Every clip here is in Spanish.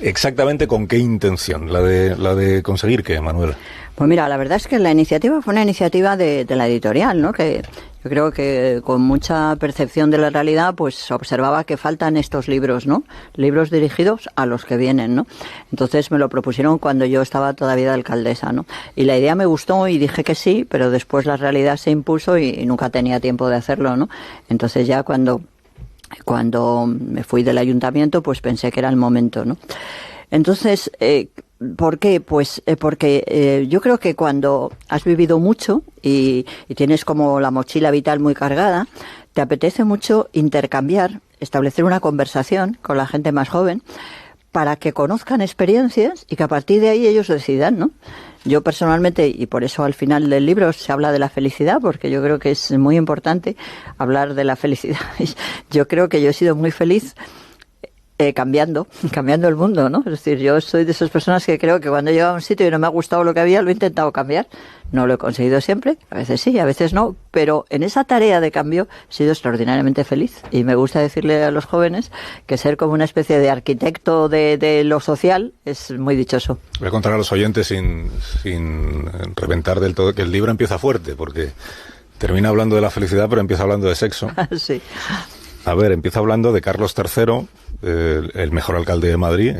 ¿Exactamente con qué intención? ¿La de conseguir qué, Manuel? Pues mira, la verdad es que la iniciativa fue una iniciativa de la editorial, ¿no? Que yo creo que con mucha percepción de la realidad, pues observaba que faltan estos libros, ¿no? Libros dirigidos a los que vienen, ¿no? Entonces me lo propusieron cuando yo estaba todavía de alcaldesa, ¿no? Y la idea me gustó y dije que sí, pero después la realidad se impuso y nunca tenía tiempo de hacerlo, ¿no? Entonces ya cuando me fui del ayuntamiento, pues pensé que era el momento, ¿no? Entonces, ¿por qué? Pues porque yo creo que cuando has vivido mucho y tienes como la mochila vital muy cargada, te apetece mucho intercambiar, establecer una conversación con la gente más joven para que conozcan experiencias y que a partir de ahí ellos decidan, ¿no? Yo personalmente, y por eso al final del libro se habla de la felicidad, porque yo creo que es muy importante hablar de la felicidad. Yo creo que yo he sido muy feliz cambiando el mundo, ¿no? Es decir, yo soy de esas personas que creo que cuando he llegado a un sitio y no me ha gustado lo que había, lo he intentado cambiar. No lo he conseguido siempre, a veces sí, a veces no, pero en esa tarea de cambio he sido extraordinariamente feliz. Y me gusta decirle a los jóvenes que ser como una especie de arquitecto de lo social es muy dichoso. Voy a contar a los oyentes sin reventar del todo que el libro empieza fuerte, porque termina hablando de la felicidad, pero empieza hablando de sexo. Sí. A ver, empieza hablando de Carlos III, el mejor alcalde de Madrid,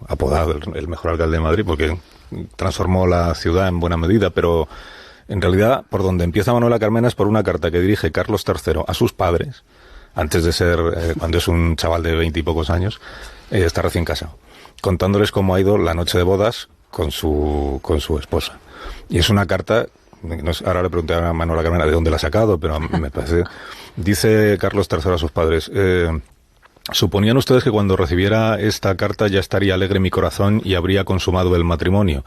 apodado el mejor alcalde de Madrid, porque transformó la ciudad en buena medida, pero en realidad por donde empieza Manuela Carmena es por una carta que dirige Carlos III a sus padres, antes de ser, cuando es un chaval de 20 y pocos años, está recién casado, contándoles cómo ha ido la noche de bodas con su esposa. Y es una carta, ahora le pregunté a Manuela Carmena de dónde la ha sacado, pero me parece... Dice Carlos III a sus padres: ¿suponían ustedes que cuando recibiera esta carta ya estaría alegre mi corazón y habría consumado el matrimonio?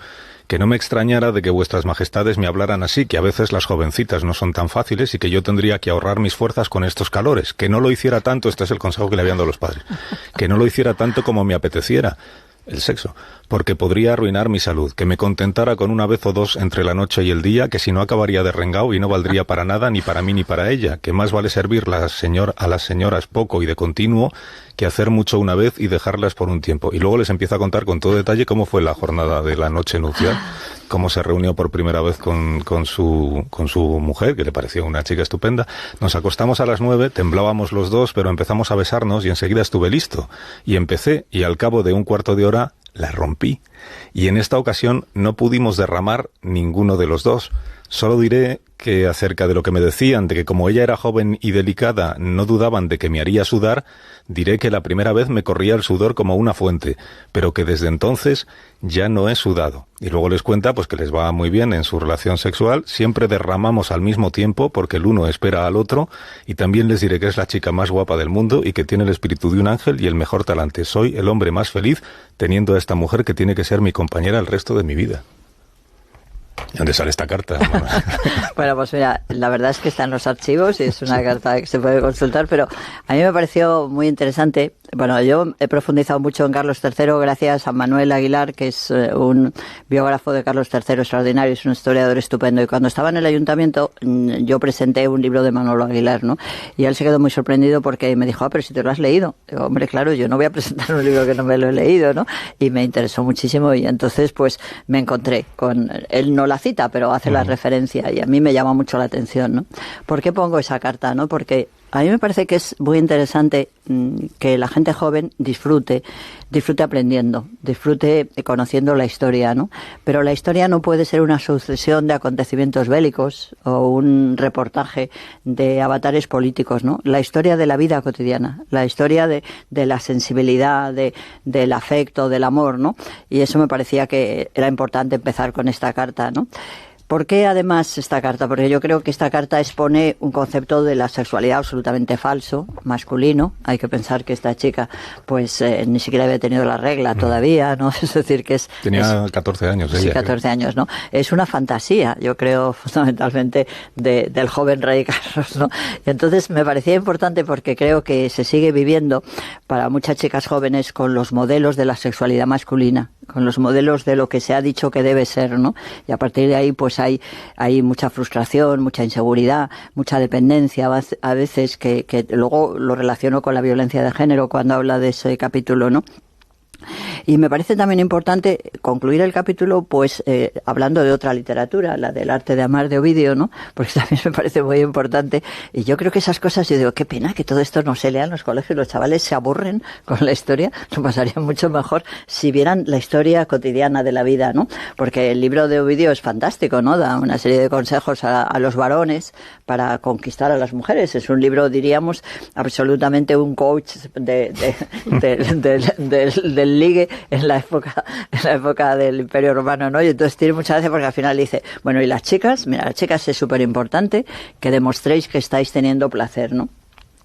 Que no me extrañara de que vuestras majestades me hablaran así, que a veces las jovencitas no son tan fáciles y que yo tendría que ahorrar mis fuerzas con estos calores. Que no lo hiciera tanto, este es el consejo que le habían dado los padres, que no lo hiciera tanto como me apeteciera, el sexo, porque podría arruinar mi salud, que me contentara con una vez o dos entre la noche y el día, que si no acabaría de rengao y no valdría para nada, ni para mí ni para ella, que más vale servir a las señoras poco y de continuo que hacer mucho una vez y dejarlas por un tiempo. Y luego les empieza a contar con todo detalle cómo fue la jornada de la noche nupcial, cómo se reunió por primera vez con su mujer, que le pareció una chica estupenda. Nos acostamos a las 9, temblábamos los dos, pero empezamos a besarnos y enseguida estuve listo. Y empecé, y al cabo de un cuarto de hora la rompí. Y en esta ocasión no pudimos derramar ninguno de los dos. Solo diré que acerca de lo que me decían, de que como ella era joven y delicada, no dudaban de que me haría sudar, diré que la primera vez me corría el sudor como una fuente, pero que desde entonces ya no he sudado. Y luego les cuenta pues que les va muy bien en su relación sexual, siempre derramamos al mismo tiempo porque el uno espera al otro, y también les diré que es la chica más guapa del mundo y que tiene el espíritu de un ángel y el mejor talante. Soy el hombre más feliz teniendo a esta mujer que tiene que ser mi compañera el resto de mi vida. ¿De dónde sale esta carta? Bueno, pues mira, la verdad es que está en los archivos y es una carta que se puede consultar, pero a mí me pareció muy interesante. Bueno, yo he profundizado mucho en Carlos III gracias a Manuel Aguilar, que es un biógrafo de Carlos III extraordinario, es un historiador estupendo. Y cuando estaba en el ayuntamiento, yo presenté un libro de Manuel Aguilar, ¿no? Y él se quedó muy sorprendido porque me dijo, pero si te lo has leído. Digo, hombre, claro, yo no voy a presentar un libro que no me lo he leído, ¿no? Y me interesó muchísimo y entonces pues me encontré con... Él no la cita, pero hace la referencia y a mí me llama mucho la atención, ¿no? ¿Por qué pongo esa carta, no? Porque a mí me parece que es muy interesante que la gente joven disfrute aprendiendo, disfrute conociendo la historia, ¿no? Pero la historia no puede ser una sucesión de acontecimientos bélicos o un reportaje de avatares políticos, ¿no? La historia de la vida cotidiana, la historia de la sensibilidad, del afecto, del amor, ¿no? Y eso me parecía que era importante empezar con esta carta, ¿no? ¿Por qué además esta carta? Porque yo creo que esta carta expone un concepto de la sexualidad absolutamente falso, masculino. Hay que pensar que esta chica pues ni siquiera había tenido la regla todavía, ¿no? Es decir, que tenía 14 años ella. Sí, 14 años, ¿no? Es una fantasía, yo creo, fundamentalmente del joven rey Carlos, ¿no? Y entonces me parecía importante porque creo que se sigue viviendo para muchas chicas jóvenes con los modelos de la sexualidad masculina, con los modelos de lo que se ha dicho que debe ser, ¿no? Y a partir de ahí pues hay mucha frustración, mucha inseguridad, mucha dependencia a veces que luego lo relaciono con la violencia de género cuando habla de ese capítulo, ¿no? Y me parece también importante concluir el capítulo pues hablando de otra literatura, la del arte de amar de Ovidio, ¿no? Porque también me parece muy importante. Y yo creo que esas cosas, yo digo, qué pena que todo esto no se lea en los colegios, los chavales se aburren con la historia, lo pasarían mucho mejor si vieran la historia cotidiana de la vida, ¿no? Porque el libro de Ovidio es fantástico, ¿no? Da una serie de consejos a los varones para conquistar a las mujeres. Es un libro, diríamos, absolutamente un coach del ligue en la época del Imperio Romano, ¿no? Y entonces tiene mucha gracia porque al final dice, bueno, y las chicas, mira, las chicas es súper importante que demostréis que estáis teniendo placer, ¿no?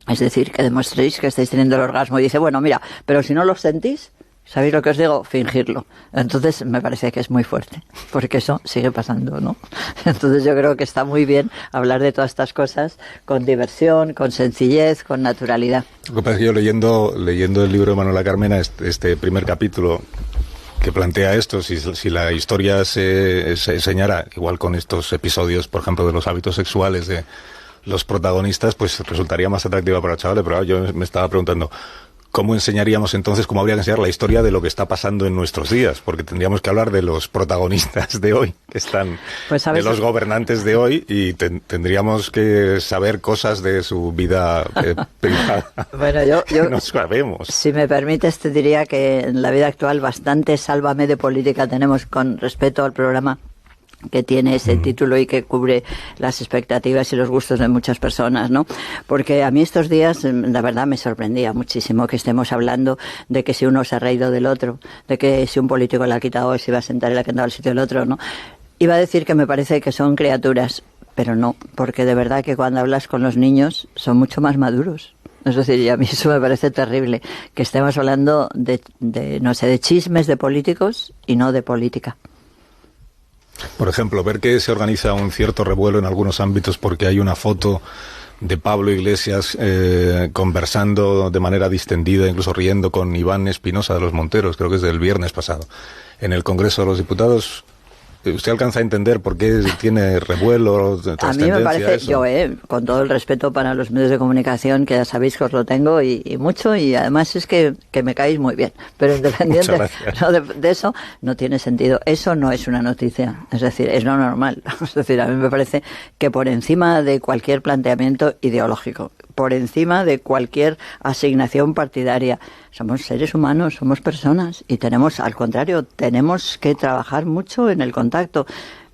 Es decir, que demostréis que estáis teniendo el orgasmo. Y dice, bueno, mira, pero si no lo sentís, ¿sabéis lo que os digo? Fingirlo. Entonces me parece que es muy fuerte, porque eso sigue pasando, ¿no? Entonces yo creo que está muy bien hablar de todas estas cosas con diversión, con sencillez, con naturalidad. Lo que pasa es que yo leyendo el libro de Manuela Carmena, este primer capítulo que plantea esto, si la historia se enseñara, igual con estos episodios, por ejemplo, de los hábitos sexuales de los protagonistas, pues resultaría más atractiva para los chavales, pero yo me estaba preguntando, ¿cómo enseñaríamos entonces, cómo habría que enseñar la historia de lo que está pasando en nuestros días? Porque tendríamos que hablar de los protagonistas de hoy, que están, pues, de los gobernantes de hoy, y tendríamos que saber cosas de su vida privada. Bueno, yo no sabemos. Si me permites, te diría que en la vida actual bastante sálvame de política tenemos con respecto al programa que tiene ese título y que cubre las expectativas y los gustos de muchas personas, ¿no? Porque a mí estos días, la verdad, me sorprendía muchísimo que estemos hablando de que si uno se ha reído del otro, de que si un político le ha quitado se iba a sentar y le ha quitado al sitio del otro, ¿no? Iba a decir que me parece que son criaturas, pero no, porque de verdad que cuando hablas con los niños son mucho más maduros. Es decir, y a mí eso me parece terrible, que estemos hablando de no sé, de chismes de políticos y no de política. Por ejemplo, ver que se organiza un cierto revuelo en algunos ámbitos porque hay una foto de Pablo Iglesias conversando de manera distendida, incluso riendo con Iván Espinosa de los Monteros, creo que es del viernes pasado, en el Congreso de los Diputados. ¿Usted alcanza a entender por qué tiene revuelo? A mí me parece, eso? Yo, con todo el respeto para los medios de comunicación, que ya sabéis que os lo tengo y mucho, y además es que me caéis muy bien, pero independiente de eso, no tiene sentido. Eso no es una noticia, es decir, es lo normal. Es decir, a mí me parece que por encima de cualquier planteamiento ideológico, por encima de cualquier asignación partidaria, somos seres humanos, somos personas y tenemos, al contrario, tenemos que trabajar mucho en el contacto.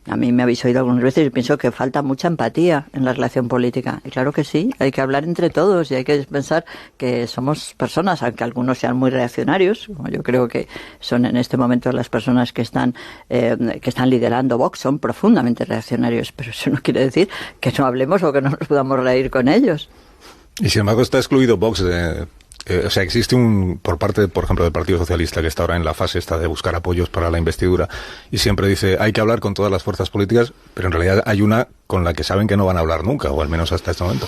A mí me habéis oído algunas veces y pienso que falta mucha empatía en la relación política. Y claro que sí, hay que hablar entre todos y hay que pensar que somos personas, aunque algunos sean muy reaccionarios, como yo creo que son en este momento las personas que están liderando Vox, son profundamente reaccionarios, pero eso no quiere decir que no hablemos o que no nos podamos reír con ellos. Y sin embargo está excluido Vox o sea, existe por parte, por ejemplo, del Partido Socialista, que está ahora en la fase esta de buscar apoyos para la investidura, y siempre dice, hay que hablar con todas las fuerzas políticas, pero en realidad hay una con la que saben que no van a hablar nunca, o al menos hasta este momento.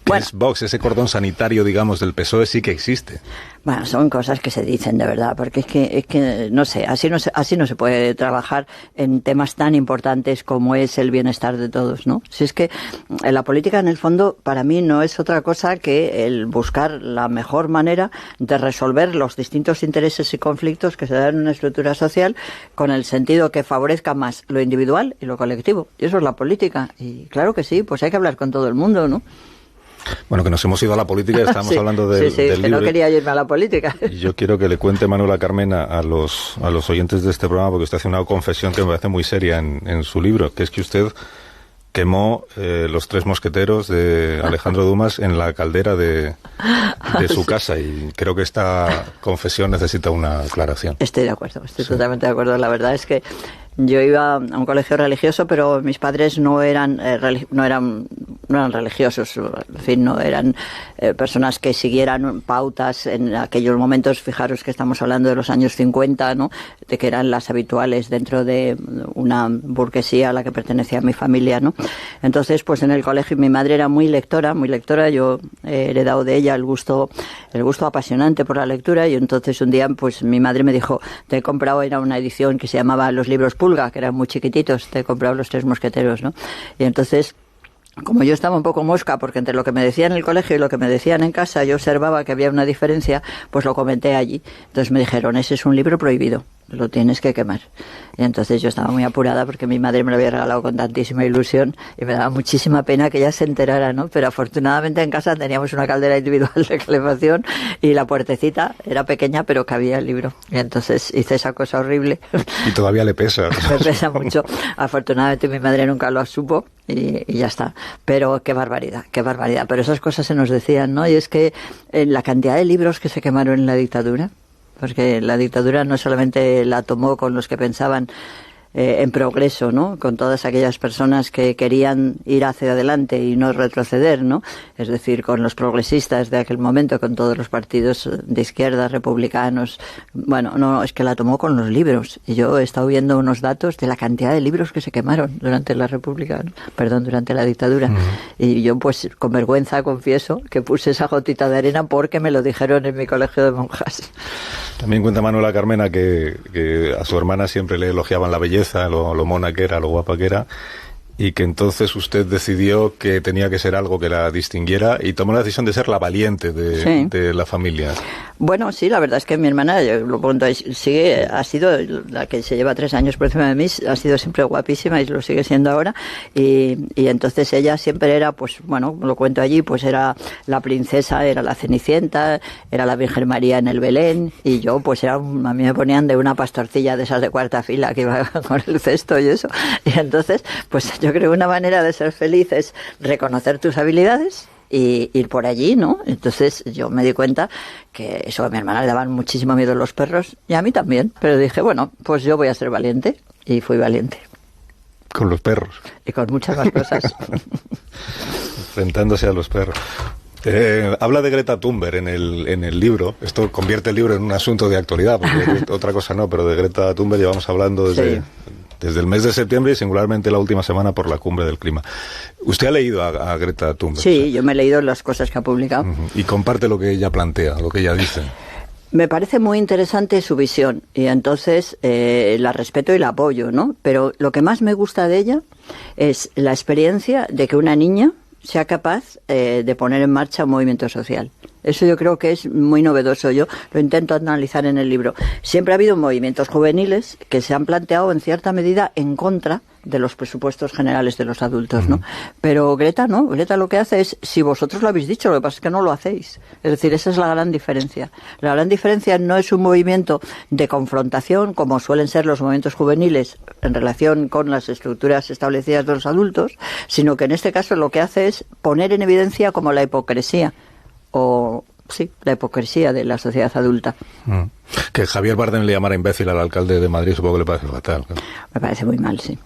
Bueno, es Vox, ese cordón sanitario, digamos, del PSOE sí que existe. Bueno, son cosas que se dicen de verdad, porque es que no sé, así no se puede trabajar en temas tan importantes como es el bienestar de todos, ¿no? Si es que la política, en el fondo, para mí no es otra cosa que el buscar la mejor manera de resolver los distintos intereses y conflictos que se dan en una estructura social con el sentido que favorezca más lo individual y lo colectivo. Y eso es la política. Y claro que sí, pues hay que hablar con todo el mundo, ¿no? Bueno, que nos hemos ido a la política, estamos sí, hablando del que libro. No quería irme a la política. Y yo quiero que le cuente Manuela Carmena a los oyentes de este programa, porque usted hace una confesión que me parece muy seria en su libro, que es que usted quemó los 3 mosqueteros de Alejandro Dumas en la caldera de su casa, y creo que esta confesión necesita una aclaración. Estoy de acuerdo, estoy totalmente de acuerdo. La verdad es que yo iba a un colegio religioso, pero mis padres no eran religiosos, en fin, no eran personas que siguieran pautas en aquellos momentos. Fijaros que estamos hablando de los años 50, ¿no? De que eran las habituales dentro de una burguesía a la que pertenecía mi familia, ¿no? Entonces, pues en el colegio mi madre era muy lectora, yo he heredado de ella el gusto apasionante por la lectura, y entonces un día pues mi madre me dijo, te he comprado, era una edición que se llamaba Los libros Pulga, que eran muy chiquititos, te he comprado los 3 mosqueteros, ¿no? Y entonces como yo estaba un poco mosca, porque entre lo que me decían en el colegio y lo que me decían en casa, yo observaba que había una diferencia, pues lo comenté allí. Entonces me dijeron, ese es un libro prohibido, lo tienes que quemar. Y entonces yo estaba muy apurada porque mi madre me lo había regalado con tantísima ilusión y me daba muchísima pena que ella se enterara, ¿no? Pero afortunadamente en casa teníamos una caldera individual de calefacción y la puertecita era pequeña, pero cabía el libro. Y entonces hice esa cosa horrible. Y todavía le pesa. Me pesa mucho. Afortunadamente mi madre nunca lo supo y ya está. Pero qué barbaridad, qué barbaridad. Pero esas cosas se nos decían, ¿no? Y es que la cantidad de libros que se quemaron en la dictadura, porque la dictadura no solamente la tomó con los que pensaban en progreso, ¿no? Con todas aquellas personas que querían ir hacia adelante y no retroceder, ¿no? Es decir, con los progresistas de aquel momento, con todos los partidos de izquierda, republicanos. Bueno, no, es que la tomó con los libros. Y yo he estado viendo unos datos de la cantidad de libros que se quemaron durante la República, ¿no? Perdón, durante la dictadura. Y yo, pues, con vergüenza confieso que puse esa gotita de arena porque me lo dijeron en mi colegio de monjas. También cuenta Manuela Carmena que a su hermana siempre le elogiaban la belleza, lo mona que era, lo guapa que era, y que entonces usted decidió que tenía que ser algo que la distinguiera y tomó la decisión de ser la valiente de la familia. Bueno, sí, la verdad es que mi hermana, yo lo cuento, ha sido la que se lleva 3 años por encima de mí, ha sido siempre guapísima y lo sigue siendo ahora, y entonces ella siempre era, pues bueno, lo cuento allí, pues era la princesa, era la Cenicienta, era la Virgen María en el Belén, y yo pues a mí me ponían de una pastorcilla de esas de cuarta fila que iba con el cesto y eso, y entonces pues yo creo que una manera de ser feliz es reconocer tus habilidades y ir por allí, ¿no? Entonces yo me di cuenta que eso a mi hermana le daban muchísimo miedo los perros y a mí también, pero dije, bueno, pues yo voy a ser valiente y fui valiente. Con los perros. Y con muchas más cosas. Enfrentándose a los perros. Habla de Greta Thunberg en el libro. Esto convierte el libro en un asunto de actualidad, porque otra cosa no, pero de Greta Thunberg llevamos hablando desde el mes de septiembre y singularmente la última semana por la cumbre del clima. ¿Usted ha leído a Greta Thunberg? Sí, yo me he leído las cosas que ha publicado. Y comparte lo que ella plantea, lo que ella dice. Me parece muy interesante su visión y entonces la respeto y la apoyo, ¿no? Pero lo que más me gusta de ella es la experiencia de que una niña sea capaz de poner en marcha un movimiento social. Eso yo creo que es muy novedoso. Yo lo intento analizar en el libro. Siempre ha habido movimientos juveniles que se han planteado en cierta medida en contra de los presupuestos generales de los adultos, ¿no? Pero Greta no. Greta lo que hace es, si vosotros lo habéis dicho, lo que pasa es que no lo hacéis. Es decir, esa es la gran diferencia. La gran diferencia no es un movimiento de confrontación, como suelen ser los movimientos juveniles en relación con las estructuras establecidas de los adultos, sino que en este caso lo que hace es poner en evidencia como la hipocresía la hipocresía de la sociedad adulta. Que Javier Bardem le llamara imbécil al alcalde de Madrid, supongo que le parece fatal. Me parece muy mal, sí.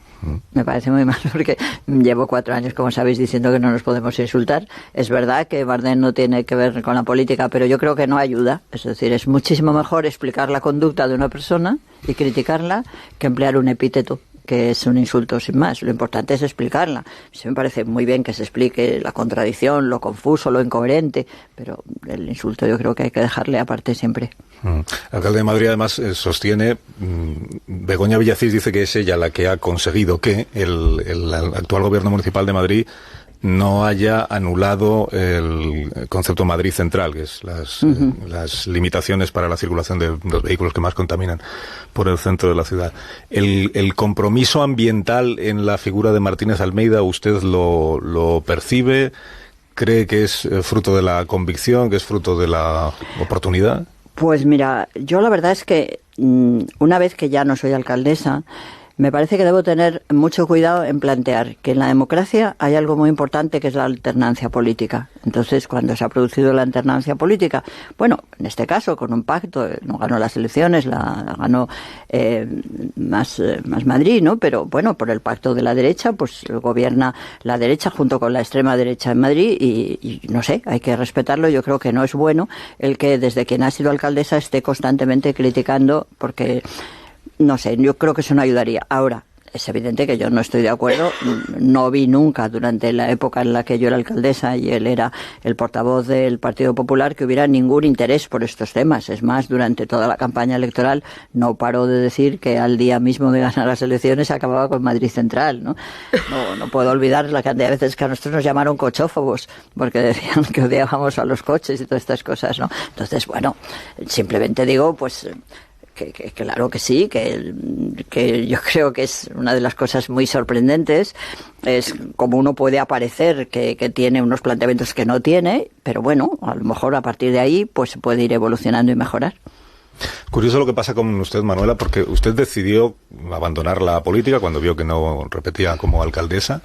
Me parece muy mal porque llevo 4 años, como sabéis, diciendo que no nos podemos insultar. Es verdad que Bardem no tiene que ver con la política, pero yo creo que no ayuda. Es decir, es muchísimo mejor explicar la conducta de una persona y criticarla que emplear un epíteto que es un insulto sin más. Lo importante es explicarla. Sí, me parece muy bien que se explique la contradicción, lo confuso, lo incoherente, pero el insulto yo creo que hay que dejarle aparte siempre. El alcalde de Madrid además sostiene, Begoña Villacís dice que es ella la que ha conseguido que el actual gobierno municipal de Madrid no haya anulado el concepto Madrid Central, que es las limitaciones para la circulación de los vehículos que más contaminan por el centro de la ciudad. El compromiso ambiental en la figura de Martínez Almeida, ¿usted lo percibe? ¿Cree que es fruto de la convicción, que es fruto de la oportunidad? Pues mira, yo la verdad es que una vez que ya no soy alcaldesa, me parece que debo tener mucho cuidado en plantear que en la democracia hay algo muy importante que es la alternancia política. Entonces, cuando se ha producido la alternancia política, bueno, en este caso con un pacto, no ganó las elecciones, la ganó más Madrid, ¿no? Pero bueno, por el pacto de la derecha, pues gobierna la derecha junto con la extrema derecha en Madrid y no sé, hay que respetarlo. Yo creo que no es bueno el que desde quien ha sido alcaldesa esté constantemente criticando porque... No sé, yo creo que eso no ayudaría. Ahora, es evidente que yo no estoy de acuerdo. No vi nunca durante la época en la que yo era alcaldesa y él era el portavoz del Partido Popular que hubiera ningún interés por estos temas. Es más, durante toda la campaña electoral no paró de decir que al día mismo de ganar las elecciones se acababa con Madrid Central, ¿no? No puedo olvidar la cantidad de veces que a nosotros nos llamaron cochófobos porque decían que odiábamos a los coches y todas estas cosas, ¿no? Entonces, bueno, simplemente digo, pues que claro que sí, que yo creo que es una de las cosas muy sorprendentes, es como uno puede aparecer que tiene unos planteamientos que no tiene, pero bueno, a lo mejor a partir de ahí pues se puede ir evolucionando y mejorar. Curioso lo que pasa con usted, Manuela, porque usted decidió abandonar la política cuando vio que no repetía como alcaldesa.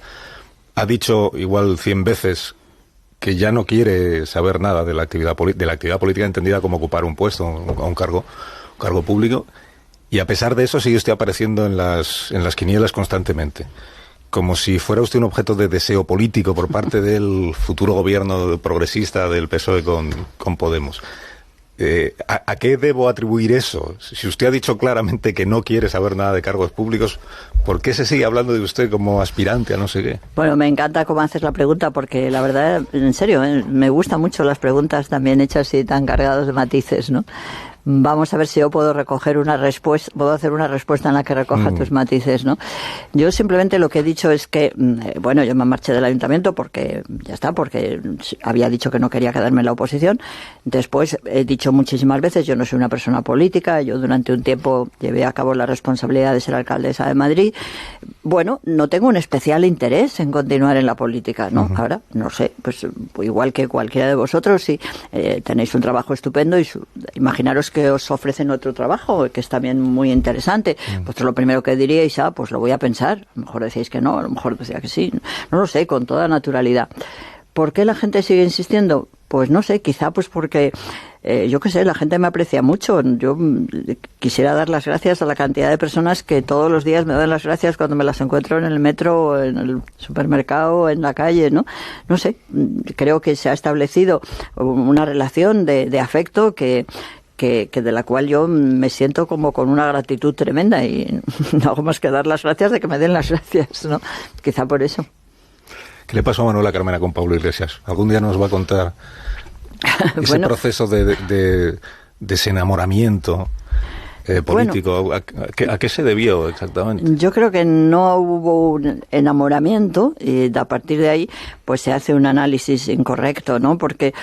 Ha dicho igual 100 veces que ya no quiere saber nada de la actividad política entendida como ocupar un puesto o un cargo público, y a pesar de eso sigue usted apareciendo en las quinielas constantemente, como si fuera usted un objeto de deseo político por parte del futuro gobierno progresista del PSOE con Podemos. ¿A qué debo atribuir eso? Si usted ha dicho claramente que no quiere saber nada de cargos públicos, ¿por qué se sigue hablando de usted como aspirante a no sé qué? Bueno, me encanta cómo haces la pregunta porque la verdad, en serio, me gustan mucho las preguntas también hechas y tan cargadas de matices, ¿no? Vamos a ver si yo puedo recoger una respuesta, puedo hacer una respuesta en la que recoja tus matices, ¿no? Yo simplemente lo que he dicho es que, bueno, yo me marché del ayuntamiento porque, ya está, porque había dicho que no quería quedarme en la oposición. Después he dicho muchísimas veces, yo no soy una persona política, yo durante un tiempo llevé a cabo la responsabilidad de ser alcaldesa de Madrid. Bueno, no tengo un especial interés en continuar en la política, ¿no? Ahora, no sé, pues igual que cualquiera de vosotros, si tenéis un trabajo estupendo y imaginaros que os ofrecen otro trabajo, que es también muy interesante, pues lo primero que diríais, pues lo voy a pensar. A lo mejor decíais que no, a lo mejor decía que sí. No lo sé, con toda naturalidad. ¿Por qué la gente sigue insistiendo? Pues no sé, quizá pues porque, yo qué sé, la gente me aprecia mucho. Yo quisiera dar las gracias a la cantidad de personas que todos los días me dan las gracias cuando me las encuentro en el metro, en el supermercado, en la calle, ¿no? No sé, creo que se ha establecido una relación de afecto que de la cual yo me siento como con una gratitud tremenda y no hago más que dar las gracias de que me den las gracias, ¿no? Quizá por eso. ¿Qué le pasó a Manuela Carmena con Pablo Iglesias? ¿Algún día nos va a contar ese proceso de desenamoramiento político? Bueno, ¿a qué se debió exactamente? Yo creo que no hubo un enamoramiento y a partir de ahí pues se hace un análisis incorrecto, ¿no? Porque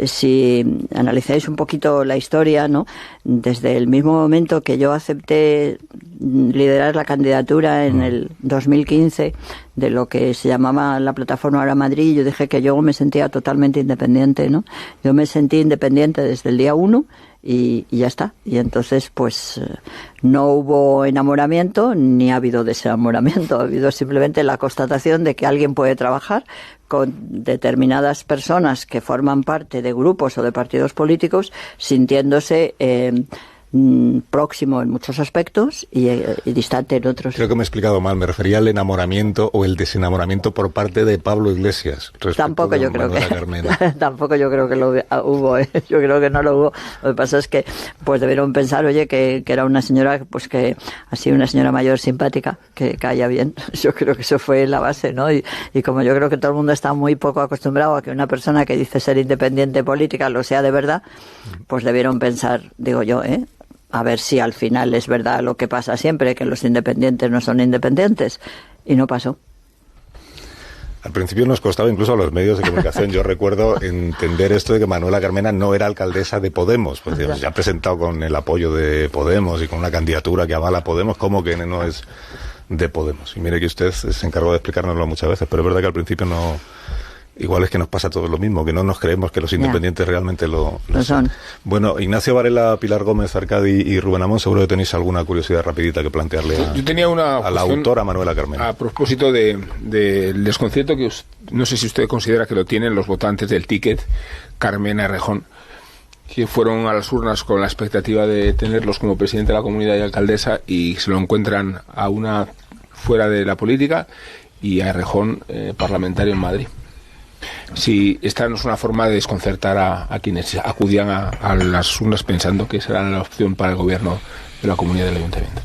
si analizáis un poquito la historia, ¿no? Desde el mismo momento que yo acepté liderar la candidatura en el 2015 de lo que se llamaba la plataforma Ahora Madrid, yo dije que yo me sentía totalmente independiente, ¿no? Yo me sentí independiente desde el día 1 y ya está. Y entonces, pues, no hubo enamoramiento ni ha habido desenamoramiento. Ha habido simplemente la constatación de que alguien puede trabajar con determinadas personas que forman parte de grupos o de partidos políticos sintiéndose próximo en muchos aspectos y distante en otros. Creo que me he explicado mal, me refería al enamoramiento o el desenamoramiento por parte de Pablo Iglesias. Tampoco yo creo tampoco yo creo que lo hubo, yo creo que no lo hubo. Lo que pasa es que pues debieron pensar, oye, que era una señora, pues que así una señora mayor simpática, que caía bien. Yo creo que eso fue la base, ¿no? Y como yo creo que todo el mundo está muy poco acostumbrado a que una persona que dice ser independiente política lo sea de verdad, pues debieron pensar, digo yo, a ver si al final es verdad lo que pasa siempre, que los independientes no son independientes. Y no pasó. Al principio nos costaba incluso a los medios de comunicación. Yo recuerdo entender esto de que Manuela Carmena no era alcaldesa de Podemos. Pues Dios, ya ha presentado con el apoyo de Podemos y con una candidatura que avala a Podemos, ¿cómo que no es de Podemos? Y mire que usted se encargó de explicárnoslo muchas veces, pero es verdad que al principio no... Igual es que nos pasa todo lo mismo, que no nos creemos que los independientes realmente lo son. Bueno, Ignacio Varela, Pilar Gómez Arcadi y Rubén Amón, seguro que tenéis alguna curiosidad rapidita que plantearle Yo tenía a la autora Manuela Carmena. A propósito del desconcierto que no sé si usted considera que lo tienen los votantes del ticket Carmena Errejón, que fueron a las urnas con la expectativa de tenerlos como presidente de la comunidad y alcaldesa y se lo encuentran a una fuera de la política y a Errejón parlamentario en Madrid. Si esta no es una forma de desconcertar a quienes acudían a las urnas pensando que será la opción para el gobierno de la comunidad del ayuntamiento.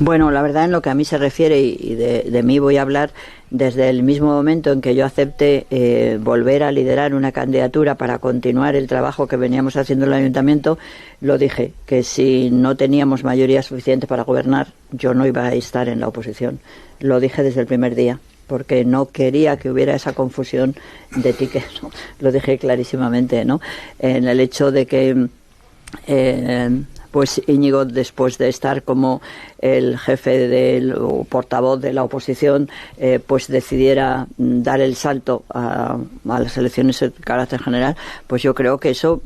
Bueno, la verdad, en lo que a mí se refiere, y de mí voy a hablar, desde el mismo momento en que yo acepté volver a liderar una candidatura para continuar el trabajo que veníamos haciendo en el ayuntamiento, lo dije, que si no teníamos mayoría suficiente para gobernar, yo no iba a estar en la oposición. Lo dije desde el primer día, porque no quería que hubiera esa confusión de ticket, ¿no? Lo dije clarísimamente, ¿no? En el hecho de que pues Íñigo, después de estar como el jefe o portavoz de la oposición, pues decidiera dar el salto a las elecciones de carácter general, pues yo creo que eso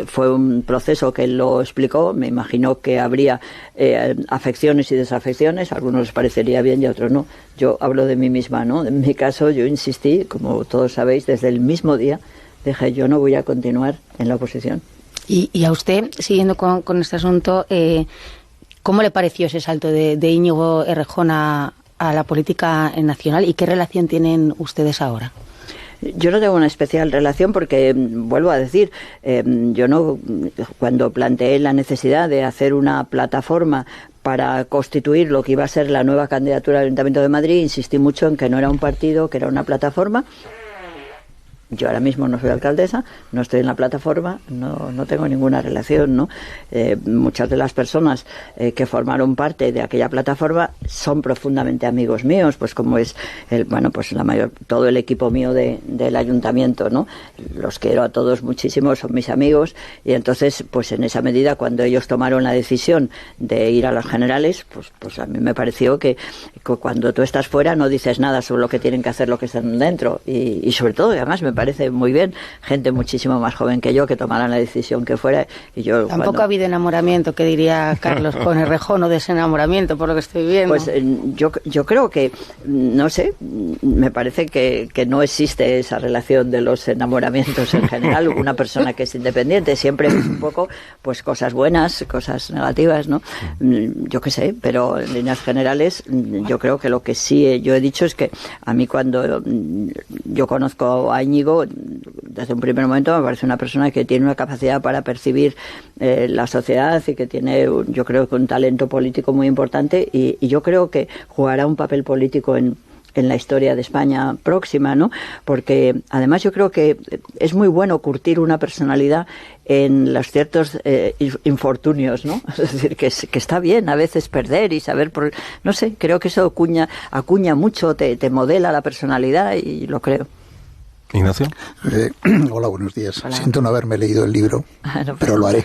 fue un proceso que él lo explicó. Me imagino que habría afecciones y desafecciones, a algunos les parecería bien y a otros no. Yo hablo de mí misma, ¿no? En mi caso, yo insistí, como todos sabéis, desde el mismo día, dije, yo no voy a continuar en la oposición. Y a usted, siguiendo con este asunto, ¿cómo le pareció ese salto de Íñigo Errejón a la política nacional y qué relación tienen ustedes ahora? Yo no tengo una especial relación porque, vuelvo a decir, yo no, cuando planteé la necesidad de hacer una plataforma para constituir lo que iba a ser la nueva candidatura al Ayuntamiento de Madrid, insistí mucho en que no era un partido, que era una plataforma. Yo ahora mismo no soy alcaldesa, no estoy en la plataforma, no tengo ninguna relación, ¿no? Muchas de las personas que formaron parte de aquella plataforma son profundamente amigos míos, pues como es todo el equipo mío del ayuntamiento, ¿no? Los quiero a todos muchísimo, son mis amigos, y entonces, pues en esa medida, cuando ellos tomaron la decisión de ir a los generales, pues a mí me pareció que cuando tú estás fuera no dices nada sobre lo que tienen que hacer los que están dentro, y sobre todo, además me parece muy bien, gente muchísimo más joven que yo que tomaran la decisión que fuera. Y yo tampoco ha habido enamoramiento, que diría Carlos, con Errejón, o desenamoramiento, por lo que estoy viendo. Pues yo creo que, no sé, me parece que no existe esa relación de los enamoramientos en general. Una persona que es independiente siempre es un poco, pues cosas buenas, cosas negativas, ¿no? Yo qué sé, pero en líneas generales yo creo que lo que sí yo he dicho es que a mí, cuando yo conozco a Íñigo, desde un primer momento me parece una persona que tiene una capacidad para percibir la sociedad y que tiene, yo creo, que un talento político muy importante, y yo creo que jugará un papel político en la historia de España próxima, ¿no? Porque además yo creo que es muy bueno curtir una personalidad en los ciertos infortunios, ¿no? Es decir, que está bien a veces perder y saber, no sé, creo que eso acuña mucho, te modela la personalidad, y lo creo. Ignacio. Hola, buenos días. Hola. Siento no haberme leído el libro, pero lo haré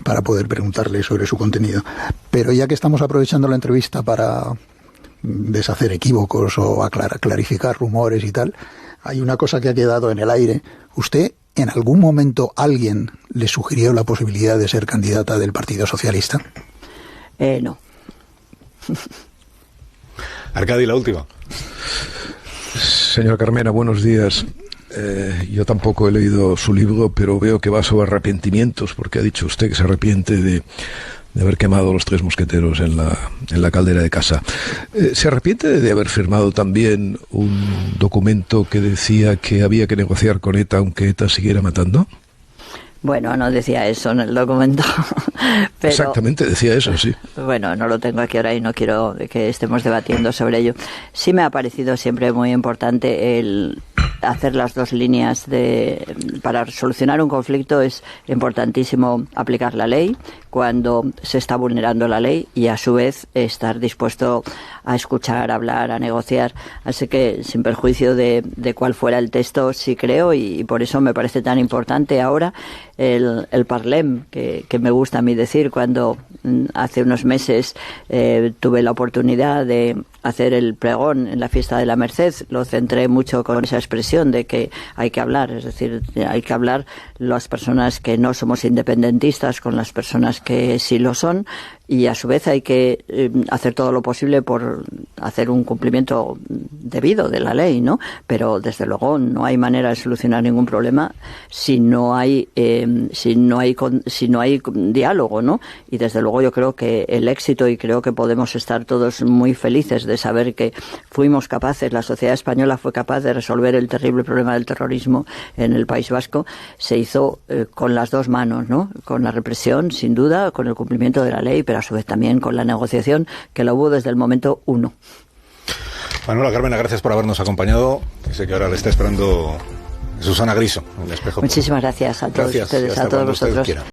para poder preguntarle sobre su contenido. Pero ya que estamos aprovechando la entrevista para deshacer equívocos o clarificar rumores y tal, hay una cosa que ha quedado en el aire. ¿Usted, en algún momento, alguien le sugirió la posibilidad de ser candidata del Partido Socialista? No. Arcadi, la última. Señora Carmena, buenos días. Yo tampoco he leído su libro, pero veo que va sobre arrepentimientos, porque ha dicho usted que se arrepiente de haber quemado los 3 mosqueteros en la caldera de casa. ¿Se arrepiente de haber firmado también un documento que decía que había que negociar con ETA aunque ETA siguiera matando? Bueno, no decía eso en el documento. Pero, exactamente, decía eso, sí. Bueno, no lo tengo aquí ahora y no quiero que estemos debatiendo sobre ello. Sí me ha parecido siempre muy importante el hacer las dos líneas para solucionar un conflicto. Es importantísimo aplicar la ley cuando se está vulnerando la ley, y a su vez estar dispuesto a escuchar, a hablar, a negociar. Así que, sin perjuicio de cuál fuera el texto, sí creo, y por eso me parece tan importante ahora el Parlem, que me gusta a mí decir, cuando hace unos meses tuve la oportunidad de hacer el pregón en la fiesta de la Merced, lo centré mucho con esa expresión de que hay que hablar, es decir, hay que hablar las personas que no somos independentistas con las personas que sí lo son, y a su vez hay que hacer todo lo posible por hacer un cumplimiento debido de la ley, ¿no? Pero desde luego no hay manera de solucionar ningún problema si no hay diálogo, ¿no? Y desde luego yo creo que el éxito, y creo que podemos estar todos muy felices de saber que fuimos capaces, la sociedad española fue capaz de resolver el terrible problema del terrorismo en el País Vasco, se hizo con las dos manos, ¿no? Con la represión, sin duda, con el cumplimiento de la ley, pero a su vez también con la negociación, que la hubo desde el momento uno. Manuela Carmena, gracias por habernos acompañado. Sé que ahora le está esperando Susana Griso en el espejo. Muchísimas gracias a todos ustedes, a todos vosotros.